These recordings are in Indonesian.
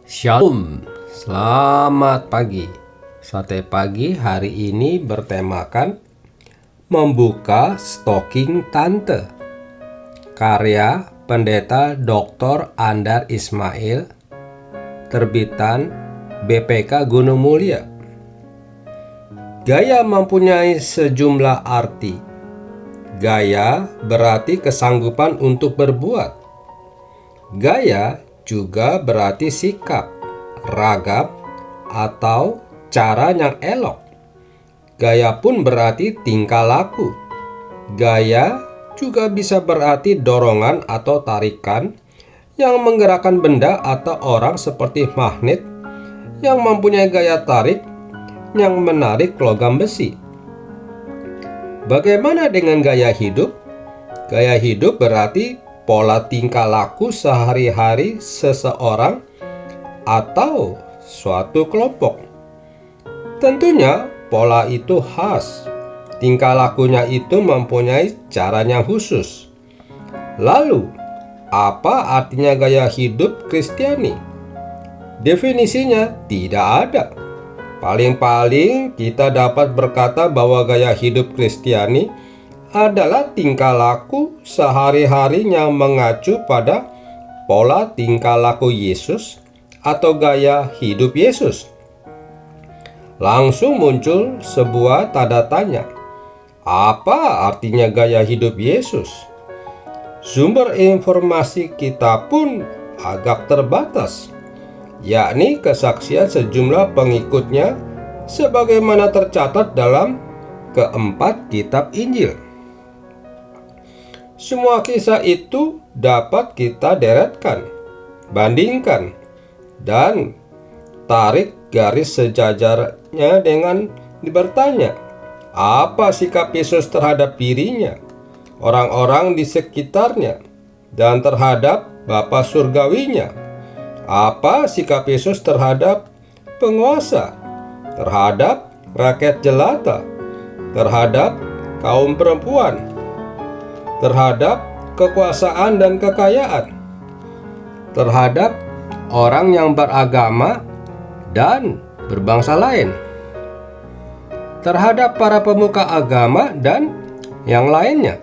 Shalom, selamat pagi. Sate pagi hari ini bertemakan membuka stocking tante. Karya Pendeta Dr. Andar Ismail, terbitan BPK Gunung Mulia. Gaya mempunyai sejumlah arti. Gaya berarti kesanggupan untuk berbuat. Gaya juga berarti sikap, ragam, atau cara yang elok. Gaya pun berarti tingkah laku. Gaya juga bisa berarti dorongan atau tarikan yang menggerakkan benda atau orang seperti magnet yang mempunyai gaya tarik yang menarik logam besi. Bagaimana dengan gaya hidup? Gaya hidup berarti pola tingkah laku sehari-hari seseorang atau suatu kelompok. Tentunya pola itu khas. Tingkah lakunya itu mempunyai cara yang khusus. Lalu, apa artinya gaya hidup Kristiani? Definisinya tidak ada. Paling-paling kita dapat berkata bahwa gaya hidup Kristiani adalah tingkah laku sehari-hari yang mengacu pada pola tingkah laku Yesus atau gaya hidup Yesus. Langsung muncul sebuah tanda tanya. Apa artinya gaya hidup Yesus? Sumber informasi kita pun agak terbatas, yakni kesaksian sejumlah pengikutnya sebagaimana tercatat dalam keempat kitab Injil. Semua kisah itu dapat kita deretkan, bandingkan, dan tarik garis sejajarnya dengan bertanya, apa sikap Yesus terhadap dirinya, orang-orang di sekitarnya, dan terhadap Bapa Surgawinya? Apa sikap Yesus terhadap penguasa, terhadap rakyat jelata, terhadap kaum perempuan, terhadap kekuasaan dan kekayaan, terhadap orang yang beragama dan berbangsa lain, terhadap para pemuka agama dan yang lainnya.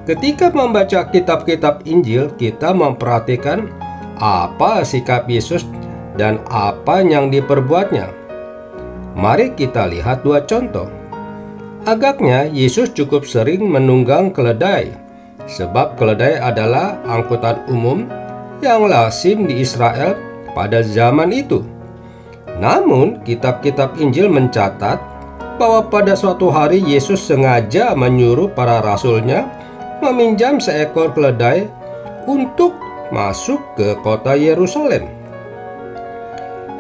Ketika membaca kitab-kitab Injil, kita memperhatikan apa sikap Yesus dan apa yang diperbuatnya. Mari kita lihat dua contoh. Agaknya Yesus cukup sering menunggang keledai, sebab keledai adalah angkutan umum yang lazim di Israel pada zaman itu. Namun, kitab-kitab Injil mencatat bahwa pada suatu hari Yesus sengaja menyuruh para rasulnya meminjam seekor keledai untuk masuk ke kota Yerusalem.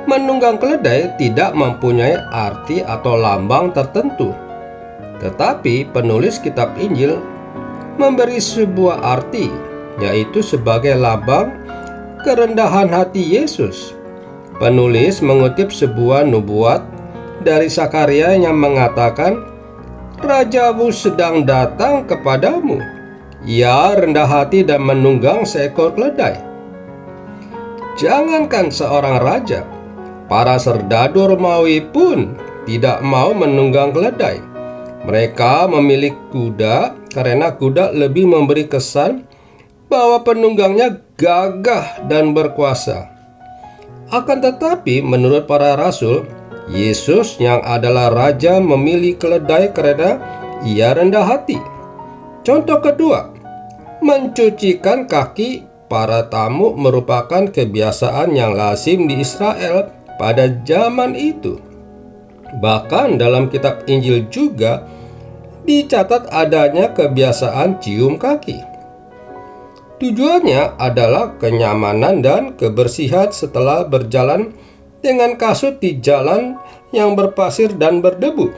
Menunggang keledai tidak mempunyai arti atau lambang tertentu. Tetapi penulis kitab Injil memberi sebuah arti, yaitu sebagai lambang kerendahan hati Yesus. Penulis mengutip sebuah nubuat dari Sakaria yang mengatakan, "Rajamu sedang datang kepadamu. Ia rendah hati dan menunggang seekor keledai." Jangankan seorang raja, para serdadu Romawi pun tidak mau menunggang keledai. Mereka memilih kuda karena kuda lebih memberi kesan bahwa penunggangnya gagah dan berkuasa. Akan tetapi, menurut para rasul, Yesus yang adalah raja memilih keledai karena ia rendah hati. Contoh kedua, mencucikan kaki para tamu merupakan kebiasaan yang lazim di Israel pada zaman itu. Bahkan dalam kitab Injil juga dicatat adanya kebiasaan cium kaki. Tujuannya adalah kenyamanan dan kebersihan setelah berjalan dengan kasut di jalan yang berpasir dan berdebu.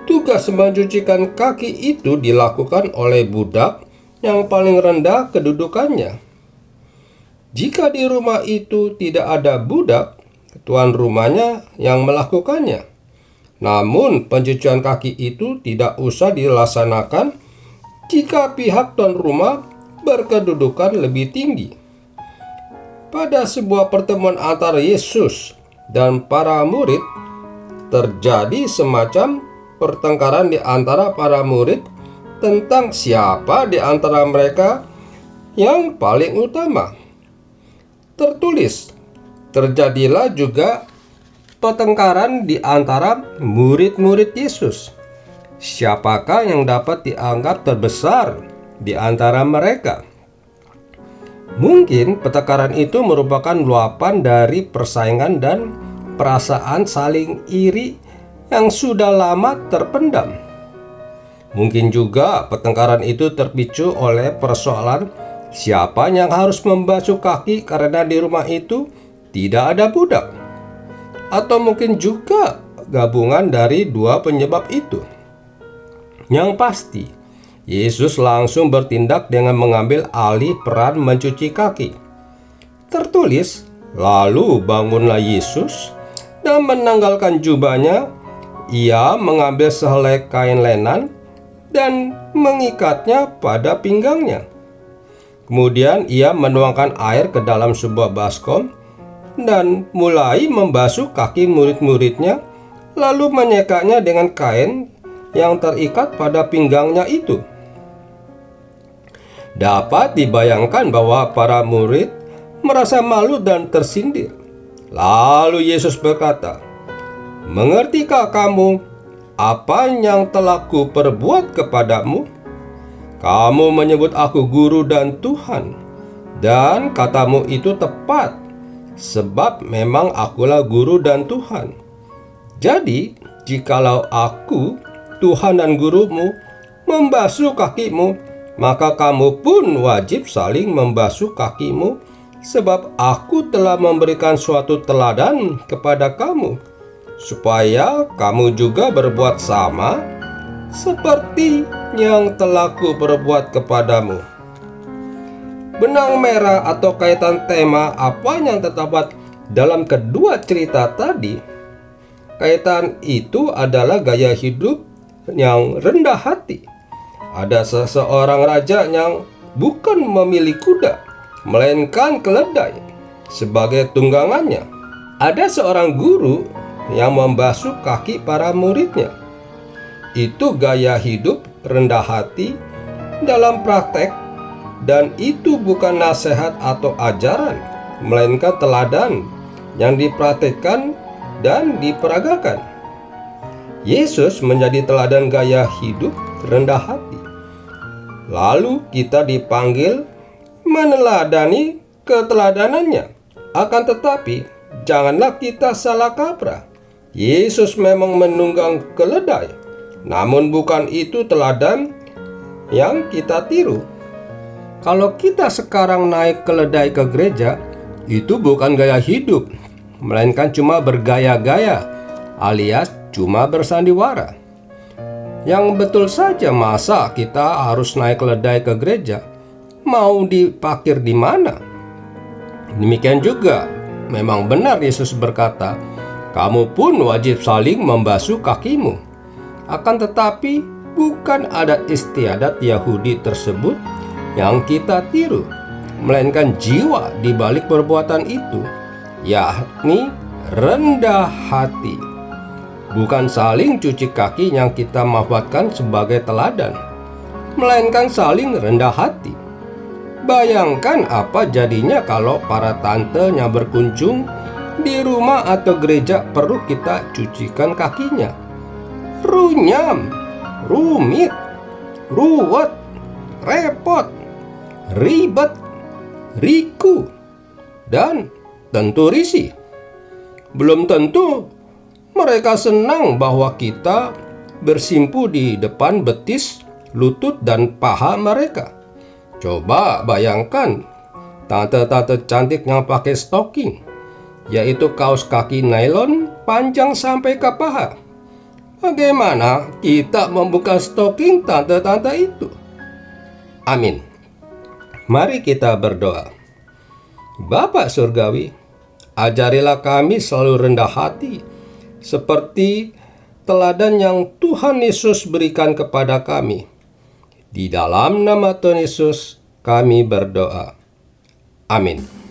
Tugas mencucikan kaki itu dilakukan oleh budak yang paling rendah kedudukannya. Jika di rumah itu tidak ada budak, tuan rumahnya yang melakukannya. Namun, pencucian kaki itu tidak usah dilaksanakan jika pihak tuan rumah berkedudukan lebih tinggi. pada sebuah pertemuan antara Yesus dan para murid, terjadi semacam pertengkaran di antara para murid tentang siapa di antara mereka yang paling utama. Tertulis, terjadilah juga pertengkaran di antara murid-murid Yesus. Siapakah yang dapat dianggap terbesar di antara mereka? Mungkin pertengkaran itu merupakan luapan dari persaingan dan perasaan saling iri yang sudah lama terpendam. Mungkin juga pertengkaran itu terpicu oleh persoalan siapa yang harus membasuh kaki karena di rumah itu tidak ada budak. Atau mungkin juga gabungan dari dua penyebab itu. Yang pasti, Yesus langsung bertindak dengan mengambil alih peran mencuci kaki. Tertulis, lalu bangunlah Yesus dan menanggalkan jubahnya. Ia mengambil sehelai kain lenan dan mengikatnya pada pinggangnya. Kemudian ia menuangkan air ke dalam sebuah baskom dan mulai membasuh kaki murid-muridnya, lalu menyekanya dengan kain yang terikat pada pinggangnya itu. Dapat dibayangkan bahwa para murid merasa malu dan tersindir. Lalu Yesus berkata, "Mengertikah kamu apa yang telah kuperbuat kepadamu? Kamu menyebut aku guru dan Tuhan, dan katamu itu tepat, sebab memang akulah guru dan Tuhan. Jadi, jikalau aku, Tuhan dan gurumu, membasuh kakimu, maka kamu pun wajib saling membasuh kakimu, sebab aku telah memberikan suatu teladan kepada kamu, supaya kamu juga berbuat sama seperti yang telah kuperbuat kepadamu." Benang merah atau kaitan tema apa yang terdapat dalam kedua cerita tadi, kaitan itu adalah gaya hidup yang rendah hati. Ada seseorang raja yang bukan memilih kuda, melainkan keledai sebagai tunggangannya. Ada seorang guru yang membasuh kaki para muridnya. Itu gaya hidup rendah hati dalam praktek, dan itu bukan nasihat atau ajaran, melainkan teladan yang dipraktekkan dan diperagakan. Yesus menjadi teladan gaya hidup rendah hati. Lalu kita dipanggil meneladani keteladanannya. Akan tetapi, janganlah kita salah kaprah. Yesus memang menunggang keledai, namun bukan itu teladan yang kita tiru. Kalau kita sekarang naik keledai ke gereja, itu bukan gaya hidup, melainkan cuma bergaya-gaya, alias cuma bersandiwara. Yang betul saja, masa kita harus naik keledai ke gereja? Mau diparkir di mana? Demikian juga, memang benar Yesus berkata, "Kamu pun wajib saling membasuh kakimu." Akan tetapi, bukan adat istiadat Yahudi tersebut yang kita tiru, melainkan jiwa di balik perbuatan itu, yakni rendah hati. Bukan saling cuci kaki yang kita manfaatkan sebagai teladan, melainkan saling rendah hati. Bayangkan apa jadinya kalau para tante yang berkunjung di rumah atau gereja perlu kita cucikan kakinya. Runyam, rumit, ruwet, repot, ribet, riku, dan tentu risih. Belum tentu mereka senang bahwa kita bersimpu di depan betis, lutut, dan paha mereka. Coba bayangkan tante-tante cantik yang pakai stocking, yaitu kaos kaki nilon panjang sampai ke paha. Bagaimana kita membuka stocking tante-tante itu? Amin. Mari kita berdoa. Bapa Surgawi, ajarilah kami selalu rendah hati, seperti teladan yang Tuhan Yesus berikan kepada kami. Di dalam nama Tuhan Yesus kami berdoa. Amin.